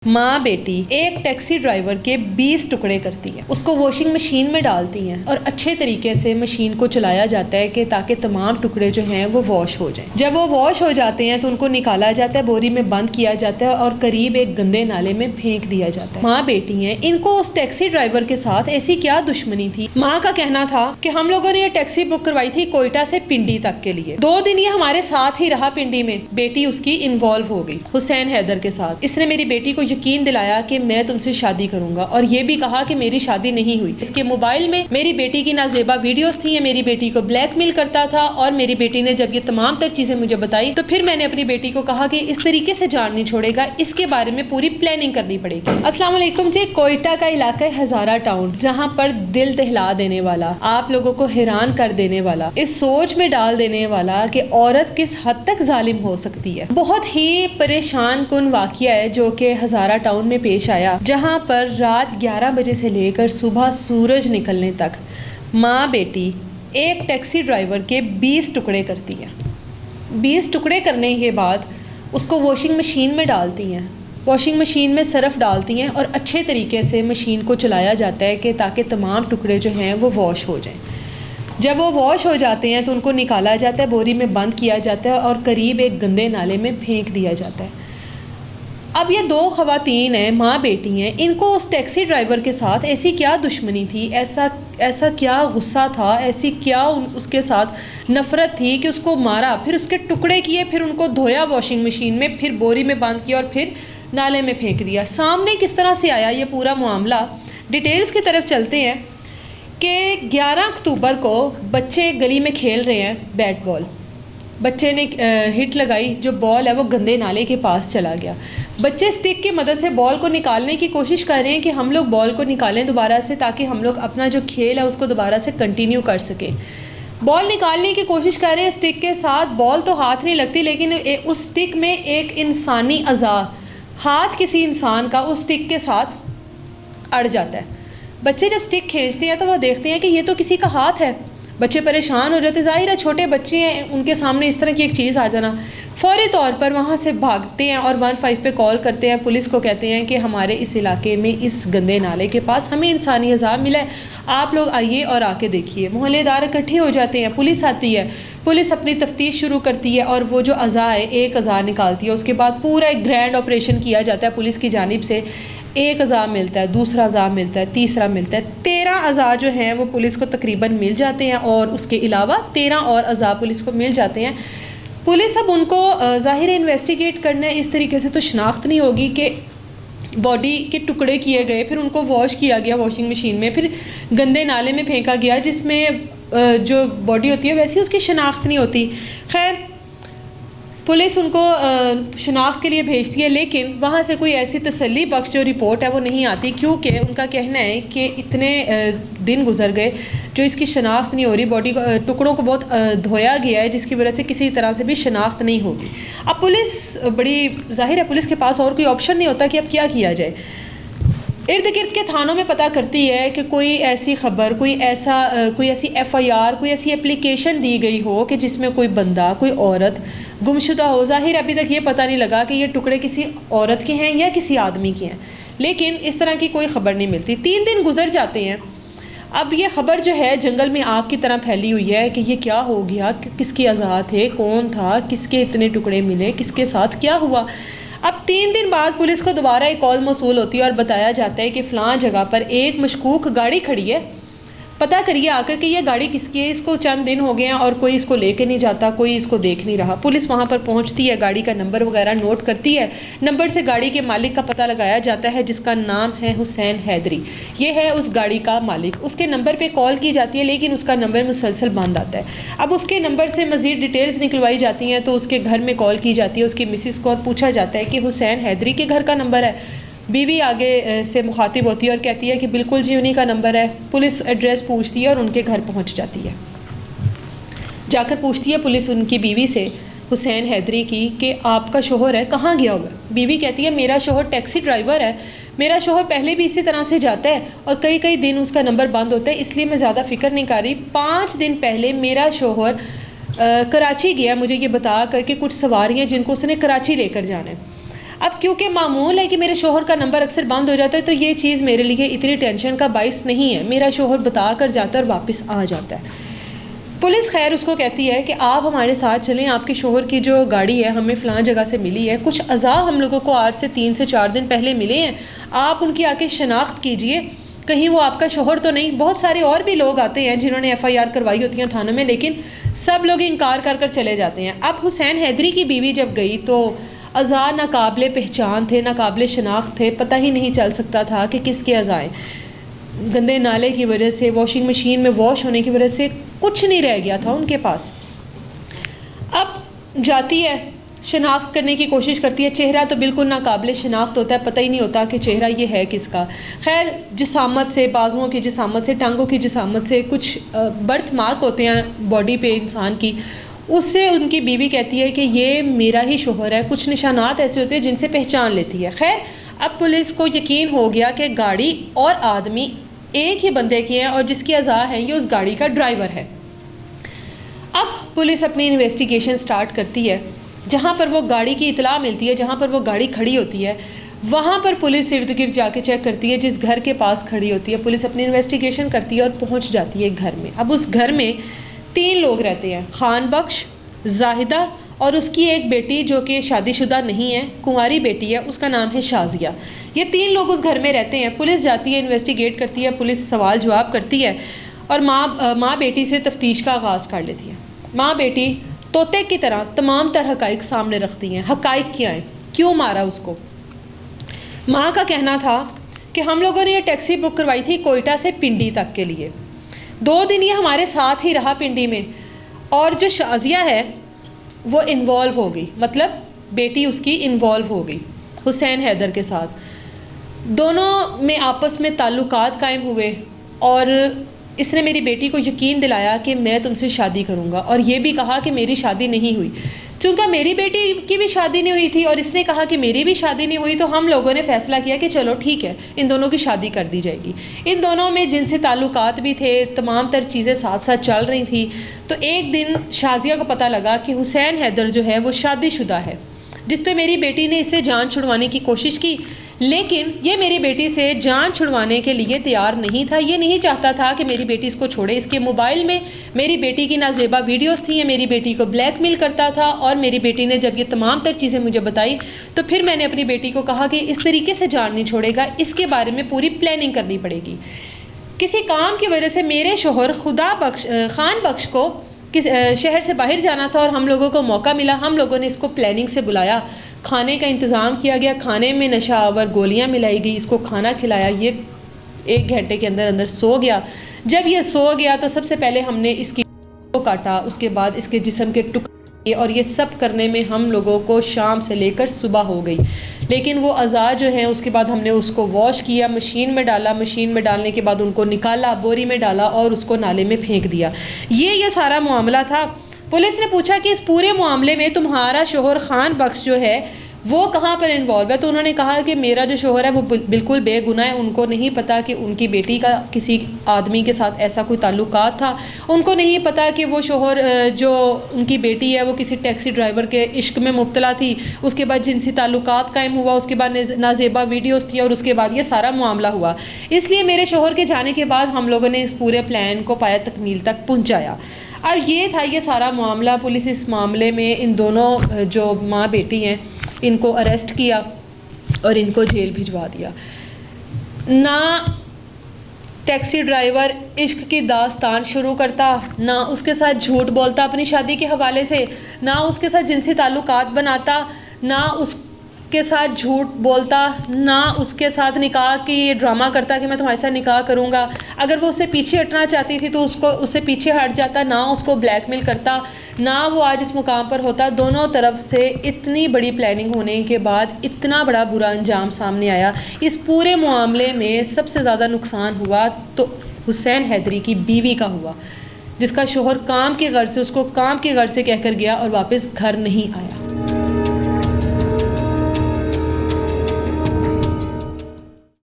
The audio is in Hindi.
माँ बेटी एक टैक्सी ड्राइवर के 20 टुकड़े करती है, उसको वॉशिंग मशीन में डालती हैं और अच्छे तरीके से मशीन को चलाया जाता है कि ताकि तमाम टुकड़े जो हैं वो वॉश हो जाएं। जब वो वॉश हो जाते हैं तो उनको निकाला जाता है, बोरी में बंद किया जाता है और करीब एक गंदे नाले में फेंक दिया जाता है। माँ बेटी हैं, इनको उस टैक्सी ड्राइवर के साथ ऐसी क्या दुश्मनी थी। माँ का कहना था कि हम लोगों ने ये टैक्सी बुक करवाई थी कोयटा से पिंडी तक के लिए, 2 दिन ये हमारे साथ ही रहा पिंडी में। बेटी उसकी इन्वॉल्व हो गई हुसैन हैदर के साथ। इसने मेरी बेटी को यकीन दिलाया कि मैं तुमसे शादी करूंगा और ये भी कहा कि मेरी शादी नहीं हुई। इसके मोबाइल में मेरी बेटी की नाजेबा वीडियोस थी, ये मेरी बेटी को ब्लैकमेल करता था और मेरी बेटी ने जब ये तमाम तर चीजें मुझे बताई तो फिर मैंने अपनी बेटी को कहा कि इस तरीके से जान नहीं छोड़ेगा, इसके बारे में पूरी प्लानिंग करनी पड़ेगी। अस्सलाम वालेकुम जी। कोयटा का इलाका है हजारा टाउन, जहाँ पर दिल दहला देने वाला, आप लोगों को हैरान कर देने वाला, इस सोच में डाल देने वाला कि औरत किस हद तक जालिम हो सकती है। बहुत ही परेशान कुन वाकया है जो कि हजारा टाउन में पेश आया, जहां पर रात 11 बजे से लेकर सुबह सूरज निकलने तक माँ बेटी एक टैक्सी ड्राइवर के 20 टुकड़े करती है। 20 टुकड़े करने के बाद उसको वॉशिंग मशीन में डालती हैं, वॉशिंग मशीन में सरफ़ डालती हैं और अच्छे तरीके से मशीन को चलाया जाता है कि ताकि तमाम टुकड़े जो हैं वो वॉश हो जाएं। जब वो वॉश हो जाते हैं तो उनको निकाला जाता है, बोरी में बंद किया जाता है और करीब एक गंदे नाले में फेंक दिया जाता है। अब ये 2 ख़वातीन हैं, माँ बेटी हैं, इनको उस टैक्सी ड्राइवर के साथ ऐसी क्या दुश्मनी थी, ऐसा क्या गुस्सा था, ऐसी क्या उसके साथ नफ़रत थी कि उसको मारा, फिर उसके टुकड़े किए, फिर उनको धोया वॉशिंग मशीन में, फिर बोरी में बंद किया और फिर नाले में फेंक दिया। सामने किस तरह से आया ये पूरा मामला, डिटेल्स की तरफ चलते हैं कि 11 अक्टूबर को बच्चे गली में खेल रहे हैं बैट बॉल। बच्चे ने हिट लगाई, जो बॉल है वो गंदे नाले के पास चला गया। बच्चे स्टिक की मदद से बॉल को निकालने की कोशिश कर रहे हैं कि हम लोग बॉल को निकालें दोबारा से, ताकि हम लोग अपना जो खेल है उसको दोबारा से कंटिन्यू कर सकें। बॉल निकालने की कोशिश कर रहे हैं स्टिक के साथ, बॉल तो हाथ नहीं लगती, लेकिन उस स्टिक में एक इंसानी अज़ा, हाथ किसी इंसान का उस स्टिक के साथ अड़ जाता है। बच्चे जब स्टिक खींचते हैं तो वो देखते हैं कि ये तो किसी का हाथ है। बच्चे परेशान हो जाते, ज़ाहिर है छोटे बच्चे हैं, उनके सामने इस तरह की एक चीज़ आ जाना, फ़ौरी तौर पर वहाँ से भागते हैं और 15 पे कॉल करते हैं, पुलिस को कहते हैं कि हमारे इस इलाके में इस गंदे नाले के पास हमें इंसानी अज़ाब मिला है, आप लोग आइए और आके देखिए। मोहल्लेदार इकट्ठे हो जाते हैं, पुलिस आती है, पुलिस अपनी तफ्तीश शुरू करती है और वो जो अज़ा है एक अज़ा निकालती है। उसके बाद पूरा एक ग्रैंड ऑपरेशन किया जाता है पुलिस की जानिब से। एक अज़ा मिलता है, दूसरा अज़ा मिलता है, तीसरा मिलता है, 13 अज़ा जो हैं वो पुलिस को तकरीबन मिल जाते हैं और उसके अलावा 13 और अज़ा पुलिस को मिल जाते हैं। पुलिस अब उनको ज़ाहिर इन्वेस्टिगेट करना है, इस तरीके से तो शनाख्त नहीं होगी कि बॉडी के टुकड़े किए गए, फिर उनको वॉश किया गया वॉशिंग मशीन में, फिर गंदे नाले में फेंका गया, जिसमें जो बॉडी होती है वैसी उसकी शनाख्त नहीं होती। खैर, पुलिस उनको शनाख्त के लिए भेजती है, लेकिन वहाँ से कोई ऐसी तसल्ली बख्श जो रिपोर्ट है वो नहीं आती, क्योंकि उनका कहना है कि इतने दिन गुजर गए जो इसकी शनाख्त नहीं हो रही, बॉडी को टुकड़ों को बहुत धोया गया है, जिसकी वजह से किसी तरह से भी शनाख्त नहीं होगी। अब पुलिस बड़ी ज़ाहिर है पुलिस के पास और कोई ऑप्शन नहीं होता कि अब क्या किया जाए। इर्द गिर्द के थानों में पता करती है कि कोई ऐसी खबर, कोई ऐसी FIR, कोई ऐसी एप्लीकेशन दी गई हो कि जिसमें कोई बंदा, कोई औरत गुमशुदा हो। ज़ाहिर अभी तक ये पता नहीं लगा कि ये टुकड़े किसी औरत के हैं या किसी आदमी के हैं, लेकिन इस तरह की कोई ख़बर नहीं मिलती। 3 दिन गुजर जाते हैं। अब ये ख़बर जो है जंगल में आग की तरह फैली हुई है कि ये क्या हो गया, किसके अज़ा थे, कौन था, किसके इतने टुकड़े मिले, किसके साथ क्या हुआ। अब 3 दिन बाद पुलिस को दोबारा एक कॉल मौसूल होती है और बताया जाता है कि फ़लाँ जगह पर एक मशकूक गाड़ी खड़ी है, पता करिए आकर कि ये गाड़ी किसकी है, इसको चंद दिन हो गए हैं और कोई इसको लेके नहीं जाता, कोई इसको देख नहीं रहा। पुलिस वहाँ पर पहुँचती है, गाड़ी का नंबर वगैरह नोट करती है, नंबर से गाड़ी के मालिक का पता लगाया जाता है, जिसका नाम है हुसैन हैदरी। ये है उस गाड़ी का मालिक। उसके नंबर पे कॉल की जाती है, लेकिन उसका नंबर मुसलसल बंद आता है। अब उसके नंबर से मज़ीद डिटेल्स निकलवाई जाती हैं, तो उसके घर में कॉल की जाती है उसकी मिसिस को और पूछा जाता है कि हुसैन हैदरी के घर का नंबर है। बीवी आगे से मुखातिब होती है और कहती है कि बिल्कुल जी उन्हीं का नंबर है। पुलिस एड्रेस पूछती है और उनके घर पहुंच जाती है। जाकर पूछती है पुलिस उनकी बीवी से, हुसैन हैदरी की, कि आपका शोहर है, कहाँ गया हुआ। बीवी कहती है मेरा शोहर टैक्सी ड्राइवर है, मेरा शोहर पहले भी इसी तरह से जाता है और कई दिन उसका नंबर बंद होता है, इसलिए मैं ज़्यादा फ़िक्र नहीं कर रही। 5 दिन पहले मेरा शोहर कराची गया, मुझे ये बता करके कुछ सवारियाँ जिनको उसने कराची लेकर जाना है। अब क्योंकि मामूल है कि मेरे शोहर का नंबर अक्सर बंद हो जाता है, तो ये चीज़ मेरे लिए इतनी टेंशन का बाइस नहीं है। मेरा शोहर बता कर जाता है और वापस आ जाता है। पुलिस खैर उसको कहती है कि आप हमारे साथ चलें, आपके शोहर की जो गाड़ी है हमें फ़लाँ जगह से मिली है, कुछ अज़ा हम लोगों को आज से 3 से 4 दिन पहले मिले हैं, आप उनकी आके शनाख्त कीजिए, कहीं वो आपका शोहर तो नहीं। बहुत सारे और भी लोग आते हैं जिन्होंने FIR करवाई होती है थानों में, लेकिन सब लोग इनकार कर चले जाते हैं। अब हुसैन हैदरी की बीवी जब गई तो अज़ा नाकाबिले पहचान थे, नाकाबिले शनाख्त थे, पता ही नहीं चल सकता था कि किसके अज़ाएँ। गंदे नाले की वजह से, वॉशिंग मशीन में वॉश होने की वजह से कुछ नहीं रह गया था उनके पास। अब जाती है, शनाख्त करने की कोशिश करती है, चेहरा तो बिल्कुल नाकाबिले शनाख्त होता है, पता ही नहीं होता कि चेहरा ये है किसका। खैर जिसामत से, बाजुओं की जिसामत से, टांगों की जिसामत से कुछ बर्थ मार्क होते हैं बॉडी पे इंसान की, उससे उनकी बीवी कहती है कि ये मेरा ही शोहर है। कुछ निशानात ऐसे होते हैं जिनसे पहचान लेती है। खैर अब पुलिस को यकीन हो गया कि गाड़ी और आदमी एक ही बंदे की है और जिसकी अज़ा है ये उस गाड़ी का ड्राइवर है। अब पुलिस अपनी इन्वेस्टिगेशन स्टार्ट करती है। जहाँ पर वो गाड़ी की इतला मिलती है, जहाँ पर वो गाड़ी खड़ी होती है, वहाँ पर पुलिस इर्द गिर्द जाके चेक करती है। जिस घर के पास खड़ी होती है पुलिस अपनी इन्वेस्टिगेशन करती है और पहुँच जाती है घर में। अब उस घर में 3 लोग रहते हैं, खान बख्श, जाहिदा और उसकी एक बेटी जो कि शादीशुदा नहीं है, कुंवारी बेटी है, उसका नाम है शाजिया। ये 3 लोग उस घर में रहते हैं। पुलिस जाती है, इन्वेस्टिगेट करती है, पुलिस सवाल जवाब करती है और माँ बेटी से तफ्तीश का आगाज़ कर लेती है। माँ बेटी तोते की तरह तमाम तर हक़ाइक़ सामने रखती हैं। हक़ाइक़ क्या हैं, क्यों मारा उसको। माँ का कहना था कि हम लोगों ने ये टैक्सी बुक करवाई थी कोयटा से पिंडी तक के लिए, 2 दिन ये हमारे साथ ही रहा पिंडी में, और जो शाजिया है वो इन्वॉल्व हो गई, मतलब बेटी उसकी इन्वॉल्व हो गई हुसैन हैदर के साथ। दोनों में आपस में ताल्लुकात कायम हुए और इसने मेरी बेटी को यकीन दिलाया कि मैं तुमसे शादी करूंगा, और ये भी कहा कि मेरी शादी नहीं हुई। चूँकि मेरी बेटी की भी शादी नहीं हुई थी और इसने कहा कि मेरी भी शादी नहीं हुई, तो हम लोगों ने फ़ैसला किया कि चलो ठीक है, इन दोनों की शादी कर दी जाएगी। इन दोनों में जिनसे ताल्लुकात भी थे, तमाम तर चीज़ें साथ साथ चल रही थी। तो एक दिन शाजिया को पता लगा कि हुसैन हैदर जो है वो शादीशुदा है, जिस पे मेरी बेटी ने इससे जान छुड़वाने की कोशिश की, लेकिन ये मेरी बेटी से जान छुड़वाने के लिए तैयार नहीं था। ये नहीं चाहता था कि मेरी बेटी इसको छोड़े। इसके मोबाइल में मेरी बेटी की नाजेबा वीडियोस थी, ये मेरी बेटी को ब्लैकमेल करता था। और मेरी बेटी ने जब ये तमाम तर चीज़ें मुझे बताई तो फिर मैंने अपनी बेटी को कहा कि इस तरीके से जान नहीं छोड़ेगा, इसके बारे में पूरी प्लानिंग करनी पड़ेगी। किसी काम की वजह से मेरे शोहर खान बख्श को किस शहर से बाहर जाना था और हम लोगों को मौका मिला, हम लोगों ने इसको प्लानिंग से बुलाया, खाने का इंतज़ाम किया गया, खाने में नशा आवर गोलियां मिलाई गई, इसको खाना खिलाया। ये 1 घंटे के अंदर अंदर सो गया। जब ये सो गया तो सबसे पहले हमने इसकी को काटा, उसके बाद इसके जिस्म के टुकड़े, और ये सब करने में हम लोगों को शाम से लेकर सुबह हो गई। लेकिन वो अज़ा जो हैं उसके बाद हमने उसको वॉश किया, मशीन में डाला, मशीन में डालने के बाद उनको निकाला, बोरी में डाला और उसको नाले में फेंक दिया। ये सारा मामला था। पुलिस ने पूछा कि इस पूरे मामले में तुम्हारा शोहर खान बख्श जो है वो कहाँ पर इन्वॉल्व है, तो उन्होंने कहा कि मेरा जो शोहर है वो बिल्कुल बेगुनाह है। उनको नहीं पता कि उनकी बेटी का किसी आदमी के साथ ऐसा कोई ताल्लुकात था, उनको नहीं पता कि वो शोहर जो उनकी बेटी है वो किसी टैक्सी ड्राइवर के इश्क में मुब्तला थी, उसके बाद जिनसी ताल्लुकात कायम हुआ, उसके बाद नाजेबा वीडियोस थी और उसके बाद ये सारा मामला हुआ। इसलिए मेरे शोहर के जाने के बाद हम लोगों ने इस पूरे प्लान को पाया तकमील तक पहुँचाया। अब ये था ये सारा मामला। पुलिस इस मामले में इन दोनों जो माँ बेटी हैं इनको अरेस्ट किया और इनको जेल भिजवा दिया। ना टैक्सी ड्राइवर इश्क की दास्तान शुरू करता, ना उसके साथ झूठ बोलता अपनी शादी के हवाले से, ना उसके साथ जिनसी ताल्लुकात बनाता, ना उसके साथ झूठ बोलता, ना उसके साथ निकाह की ये ड्रामा करता कि मैं तुम्हारे साथ निकाह करूँगा। अगर वो उससे पीछे हटना चाहती थी तो उससे पीछे हट जाता, ना उसको ब्लैकमेल करता, ना वो आज इस मुकाम पर होता। दोनों तरफ से इतनी बड़ी प्लानिंग होने के बाद इतना बड़ा बुरा अंजाम सामने आया। इस पूरे मामले में सबसे ज़्यादा नुकसान हुआ तो हुसैन हैदरी की बीवी का हुआ, जिसका शोहर काम के घर से उसको काम के घर से कहकर गया और वापस घर नहीं आया।